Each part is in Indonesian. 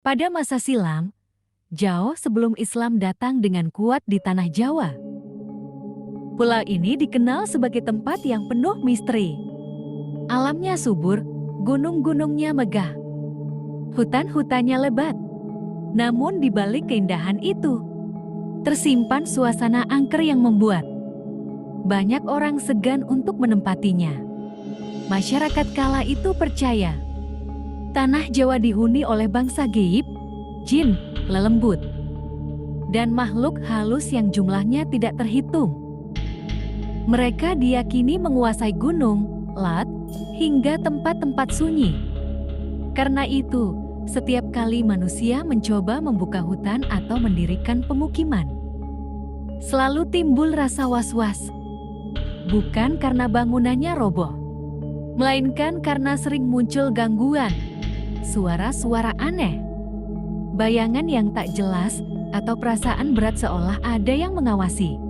Pada masa silam, jauh sebelum Islam datang dengan kuat di tanah Jawa, pulau ini dikenal sebagai tempat yang penuh misteri. Alamnya subur, gunung-gunungnya megah, hutan-hutannya lebat. Namun di balik keindahan itu, tersimpan suasana angker yang membuat banyak orang segan untuk menempatinya. Masyarakat kala itu percaya tanah Jawa dihuni oleh bangsa gaib, jin, lelembut, dan makhluk halus yang jumlahnya tidak terhitung. Mereka diyakini menguasai gunung, lat, hingga tempat-tempat sunyi. Karena itu, setiap kali manusia mencoba membuka hutan atau mendirikan pemukiman, selalu timbul rasa was-was. Bukan karena bangunannya roboh, melainkan karena sering muncul gangguan, suara-suara aneh, bayangan yang tak jelas, atau perasaan berat seolah ada yang mengawasi.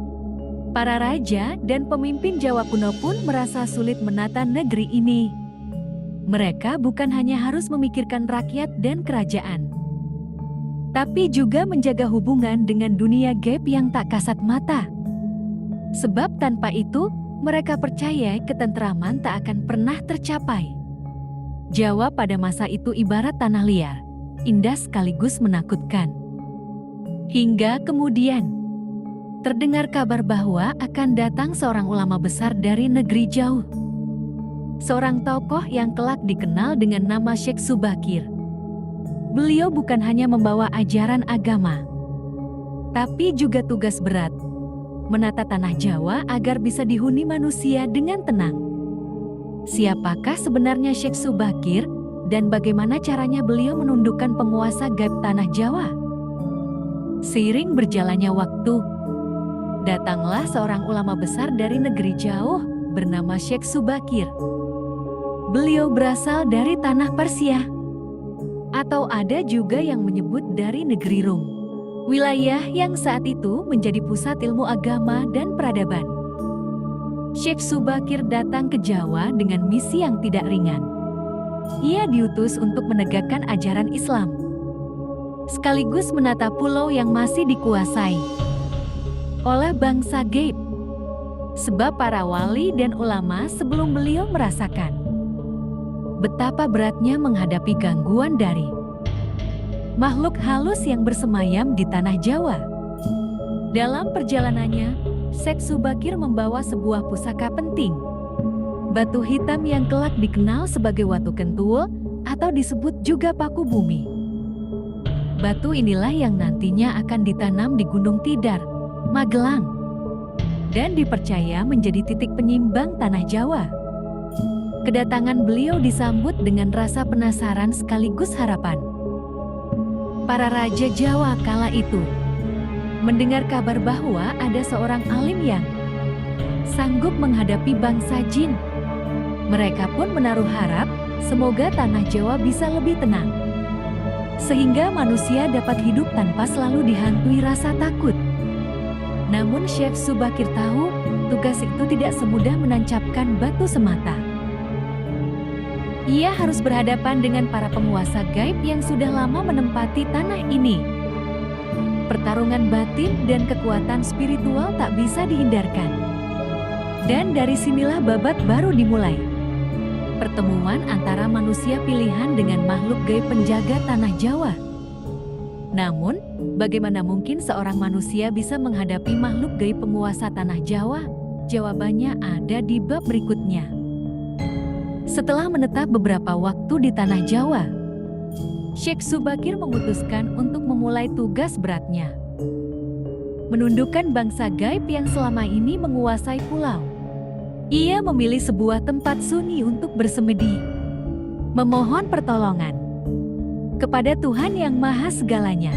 Para raja dan pemimpin Jawa kuno pun merasa sulit menata negeri ini. Mereka bukan hanya harus memikirkan rakyat dan kerajaan, tapi juga menjaga hubungan dengan dunia gaib yang tak kasat mata. Sebab tanpa itu, mereka percaya ketentraman tak akan pernah tercapai. Jawa pada masa itu ibarat tanah liar, indah sekaligus menakutkan. Hingga kemudian, terdengar kabar bahwa akan datang seorang ulama besar dari negeri jauh. Seorang tokoh yang kelak dikenal dengan nama Syekh Subakir. Beliau bukan hanya membawa ajaran agama, tapi juga tugas berat, menata tanah Jawa agar bisa dihuni manusia dengan tenang. Siapakah sebenarnya Syekh Subakir dan bagaimana caranya beliau menundukkan penguasa gaib tanah Jawa? Seiring berjalannya waktu, datanglah seorang ulama besar dari negeri jauh bernama Syekh Subakir. Beliau berasal dari tanah Persia, atau ada juga yang menyebut dari negeri Rum, wilayah yang saat itu menjadi pusat ilmu agama dan peradaban. Syekh Subakir datang ke Jawa dengan misi yang tidak ringan. Ia diutus untuk menegakkan ajaran Islam, sekaligus menata pulau yang masih dikuasai oleh bangsa gaib. Sebab para wali dan ulama sebelum beliau merasakan betapa beratnya menghadapi gangguan dari makhluk halus yang bersemayam di tanah Jawa. Dalam perjalanannya, Syekh Subakir membawa sebuah pusaka penting, batu hitam yang kelak dikenal sebagai Watu Kentul atau disebut juga Paku Bumi. Batu inilah yang nantinya akan ditanam di Gunung Tidar, Magelang, dan dipercaya menjadi titik penyimbang tanah Jawa. Kedatangan beliau disambut dengan rasa penasaran sekaligus harapan. Para raja Jawa kala itu mendengar kabar bahwa ada seorang alim yang sanggup menghadapi bangsa jin. Mereka pun menaruh harap semoga tanah Jawa bisa lebih tenang, sehingga manusia dapat hidup tanpa selalu dihantui rasa takut. Namun Syekh Subakir tahu tugas itu tidak semudah menancapkan batu semata. Ia harus berhadapan dengan para penguasa gaib yang sudah lama menempati tanah ini. Pertarungan batin dan kekuatan spiritual tak bisa dihindarkan. Dan dari sinilah babak baru dimulai. Pertemuan antara manusia pilihan dengan makhluk gaib penjaga tanah Jawa. Namun, bagaimana mungkin seorang manusia bisa menghadapi makhluk gaib penguasa tanah Jawa? Jawabannya ada di bab berikutnya. Setelah menetap beberapa waktu di tanah Jawa, Syekh Subakir memutuskan untuk memulai tugas beratnya, menundukkan bangsa gaib yang selama ini menguasai pulau. Ia memilih sebuah tempat sunyi untuk bersemedi, memohon pertolongan kepada Tuhan yang Maha Segalanya,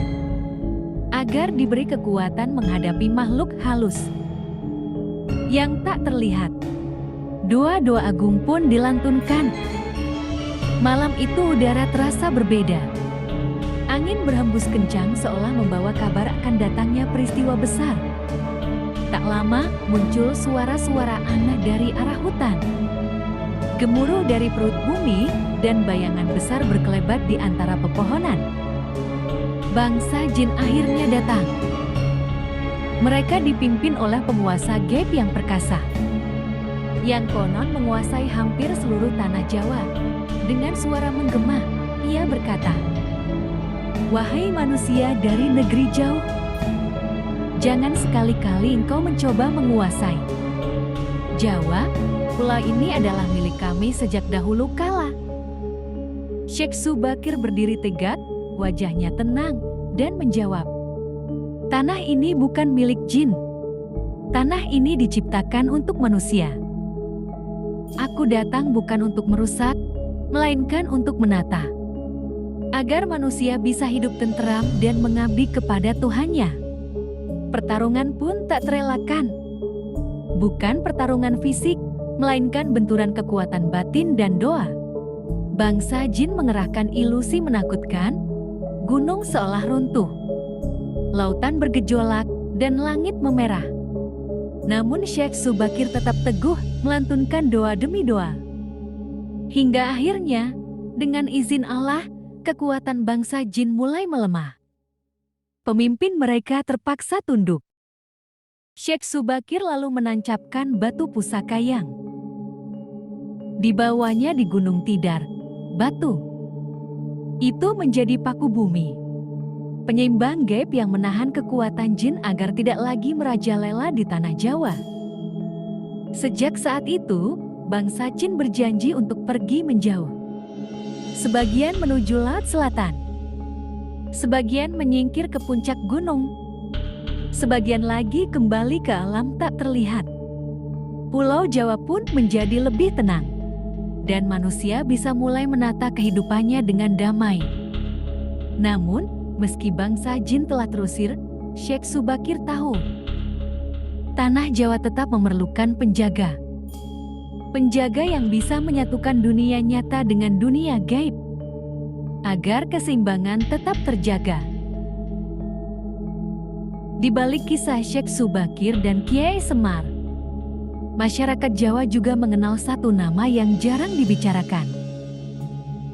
agar diberi kekuatan menghadapi makhluk halus yang tak terlihat. Doa-doa agung pun dilantunkan. Malam itu udara terasa berbeda. Angin berhembus kencang seolah membawa kabar akan datangnya peristiwa besar. Tak lama muncul suara-suara aneh dari arah hutan. Gemuruh dari perut bumi dan bayangan besar berkelebat di antara pepohonan. bangsa jin akhirnya datang. Mereka dipimpin oleh penguasa gaib yang perkasa, yang konon menguasai hampir seluruh tanah Jawa. Dengan suara menggema, ia berkata, "Wahai manusia dari negeri jauh, jangan sekali-kali engkau mencoba menguasai Jawa. Pulau ini adalah milik kami sejak dahulu kala." Syekh Subakir berdiri tegak, wajahnya tenang, dan menjawab, "Tanah ini bukan milik jin. Tanah ini diciptakan untuk manusia. Aku datang bukan untuk merusak, melainkan untuk menata, agar manusia bisa hidup tenteram dan mengabdi kepada Tuhannya. Pertarungan pun tak terelakkan. Bukan pertarungan fisik, melainkan benturan kekuatan batin dan doa." Bangsa jin mengerahkan ilusi menakutkan, gunung seolah runtuh, lautan bergejolak, dan langit memerah. Namun Syekh Subakir tetap teguh melantunkan doa demi doa. Hingga akhirnya, dengan izin Allah, kekuatan bangsa jin mulai melemah. Pemimpin mereka terpaksa tunduk. Syekh Subakir lalu menancapkan batu pusaka yang dibawanya di Gunung Tidar. Batu itu menjadi paku bumi, penyeimbang gaib yang menahan kekuatan jin agar tidak lagi merajalela di tanah Jawa. Sejak saat itu, bangsa jin berjanji untuk pergi menjauh. Sebagian menuju laut selatan, sebagian menyingkir ke puncak gunung, sebagian lagi kembali ke alam tak terlihat. Pulau Jawa pun menjadi lebih tenang, dan manusia bisa mulai menata kehidupannya dengan damai. Namun, meski bangsa jin telah terusir, Syekh Subakir tahu tanah Jawa tetap memerlukan penjaga. Penjaga yang bisa menyatukan dunia nyata dengan dunia gaib, agar keseimbangan tetap terjaga. Di balik kisah Syekh Subakir dan Kiai Semar, masyarakat Jawa juga mengenal satu nama yang jarang dibicarakan,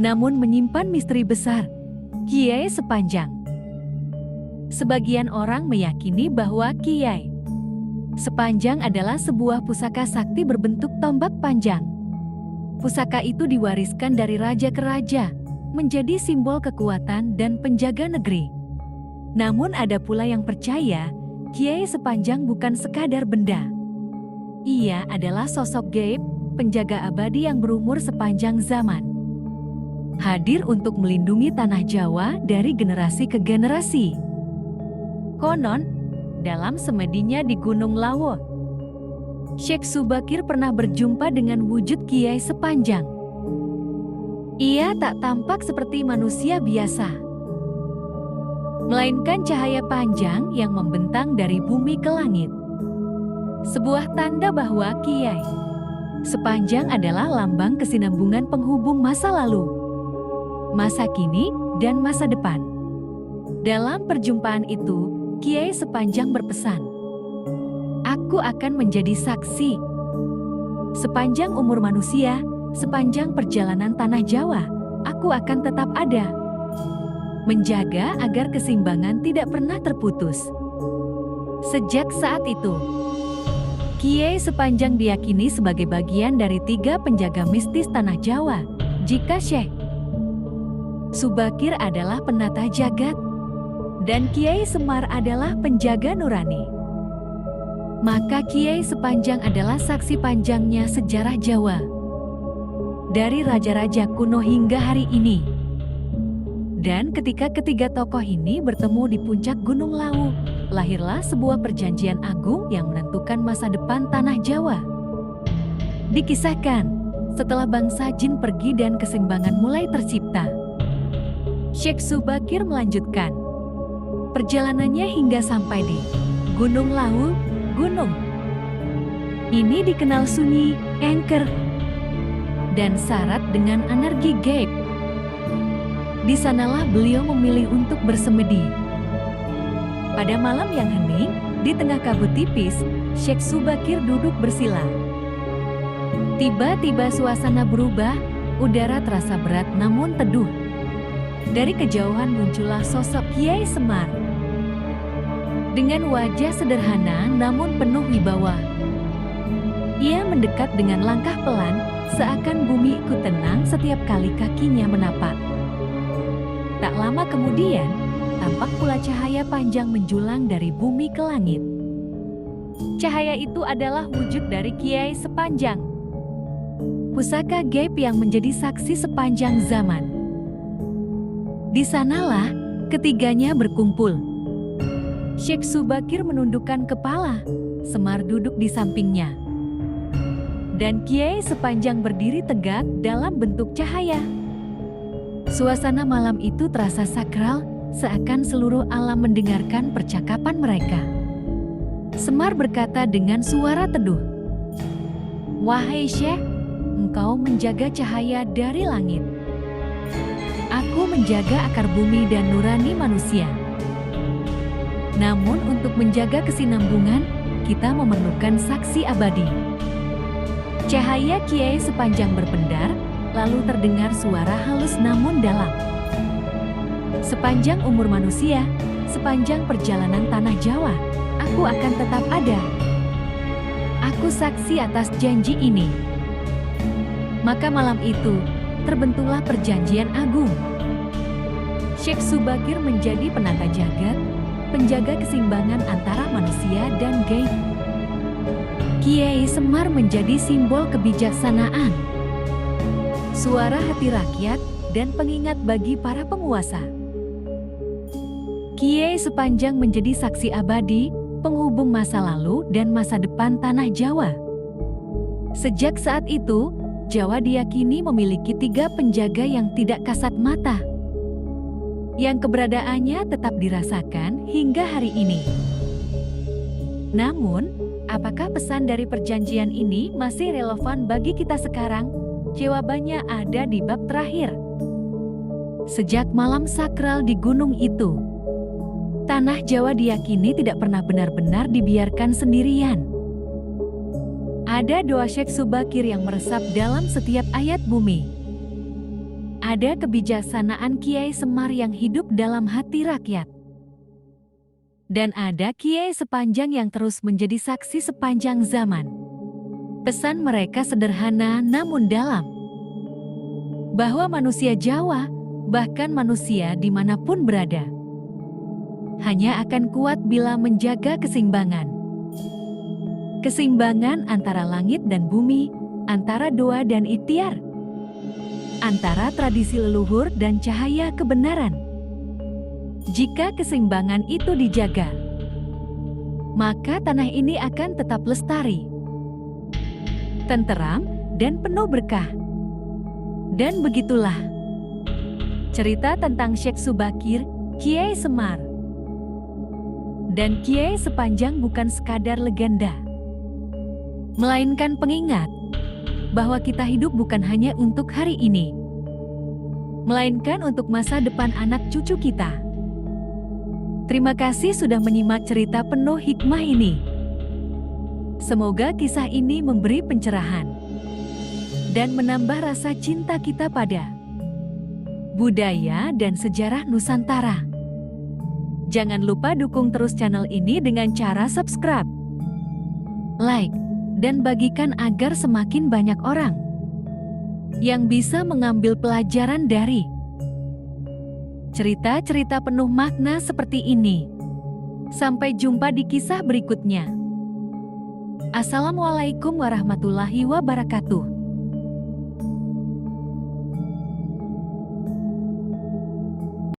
namun menyimpan misteri besar, Kiai Sepanjang. Sebagian orang meyakini bahwa Kiai Sepanjang adalah sebuah pusaka sakti berbentuk tombak panjang. Pusaka itu diwariskan dari raja ke raja, menjadi simbol kekuatan dan penjaga negeri. Namun ada pula yang percaya, Kiai Sepanjang bukan sekadar benda. Ia adalah sosok gaib, penjaga abadi yang berumur sepanjang zaman, hadir untuk melindungi tanah Jawa dari generasi ke generasi. Konon, dalam semedinya di Gunung Lawu, Syekh Subakir pernah berjumpa dengan wujud Kiai Sepanjang. Ia tak tampak seperti manusia biasa, melainkan cahaya panjang yang membentang dari bumi ke langit. Sebuah tanda bahwa Kiai Sepanjang adalah lambang kesinambungan penghubung masa lalu, masa kini, dan masa depan. Dalam perjumpaan itu, Kiai Sepanjang berpesan, "Aku akan menjadi saksi. Sepanjang umur manusia, sepanjang perjalanan tanah Jawa, aku akan tetap ada, menjaga agar keseimbangan tidak pernah terputus." Sejak saat itu, Kiai Sepanjang diyakini sebagai bagian dari 3 penjaga mistis tanah Jawa. Jika Syekh Subakir adalah penata jagat, dan Kiai Semar adalah penjaga nurani, maka Kiai Sepanjang adalah saksi panjangnya sejarah Jawa, dari raja-raja kuno hingga hari ini. Dan ketika ketiga tokoh ini bertemu di puncak Gunung Lawu, lahirlah sebuah perjanjian agung yang menentukan masa depan tanah Jawa. Dikisahkan, setelah bangsa jin pergi dan keseimbangan mulai tercipta, Syekh Subakir melanjutkan perjalanannya hingga sampai di Gunung Lawu. Gunung ini dikenal sunyi, angker, dan syarat dengan energi gaib. Di sanalah beliau memilih untuk bersemedi. Pada malam yang hening, di tengah kabut tipis, Syekh Subakir duduk bersila. Tiba-tiba suasana berubah, udara terasa berat namun teduh. Dari kejauhan muncullah sosok Kiai Semar. Dengan wajah sederhana namun penuh wibawa. Ia mendekat dengan langkah pelan, seakan bumi ikut tenang setiap kali kakinya menapak. Tak lama kemudian, tampak pula cahaya panjang menjulang dari bumi ke langit. Cahaya itu adalah wujud dari Kiai Sepanjang, pusaka gaib yang menjadi saksi sepanjang zaman. Di sanalah ketiganya berkumpul. Syekh Subakir menundukkan kepala, Semar duduk di sampingnya. Dan Kiai Sepanjang berdiri tegak dalam bentuk cahaya. Suasana malam itu terasa sakral, seakan seluruh alam mendengarkan percakapan mereka. Semar berkata dengan suara teduh, "Wahai Syekh, engkau menjaga cahaya dari langit. Aku menjaga akar bumi dan nurani manusia. Namun untuk menjaga kesinambungan, kita memerlukan saksi abadi." Cahaya Kiai Sepanjang berpendar, lalu terdengar suara halus namun dalam. "Sepanjang umur manusia, sepanjang perjalanan tanah Jawa, aku akan tetap ada. Aku saksi atas janji ini." Maka malam itu, terbentuklah perjanjian agung. Syekh Subakir menjadi penata jagat, penjaga keseimbangan antara manusia dan gaib. Kiai Semar menjadi simbol kebijaksanaan, suara hati rakyat, dan pengingat bagi para penguasa. Kiai Sepanjang menjadi saksi abadi, penghubung masa lalu dan masa depan tanah Jawa. Sejak saat itu, Jawa diyakini memiliki 3 penjaga yang tidak kasat mata, yang keberadaannya tetap dirasakan hingga hari ini. Namun, apakah pesan dari perjanjian ini masih relevan bagi kita sekarang? Jawabannya ada di bab terakhir. Sejak malam sakral di gunung itu, tanah Jawa diyakini tidak pernah benar-benar dibiarkan sendirian. Ada doa Syekh Subakir yang meresap dalam setiap ayat bumi. Ada kebijaksanaan Kiai Semar yang hidup dalam hati rakyat. Dan ada Kiai Sepanjang yang terus menjadi saksi sepanjang zaman. Pesan mereka sederhana namun dalam. Bahwa manusia Jawa, bahkan manusia dimanapun berada, hanya akan kuat bila menjaga keseimbangan. Keseimbangan antara langit dan bumi, antara doa dan ikhtiar, antara tradisi leluhur dan cahaya kebenaran. Jika keseimbangan itu dijaga, maka tanah ini akan tetap lestari, tenteram, dan penuh berkah. Dan begitulah cerita tentang Syekh Subakir, Kiai Semar. Dan Kiai Sepanjang bukan sekadar legenda, melainkan pengingat bahwa kita hidup bukan hanya untuk hari ini, melainkan untuk masa depan anak cucu kita. Terima kasih sudah menyimak cerita penuh hikmah ini. Semoga kisah ini memberi pencerahan dan menambah rasa cinta kita pada budaya dan sejarah Nusantara. Jangan lupa dukung terus channel ini dengan cara subscribe, like, dan bagikan agar semakin banyak orang yang bisa mengambil pelajaran dari cerita-cerita penuh makna seperti ini. Sampai jumpa di kisah berikutnya. Assalamualaikum warahmatullahi wabarakatuh.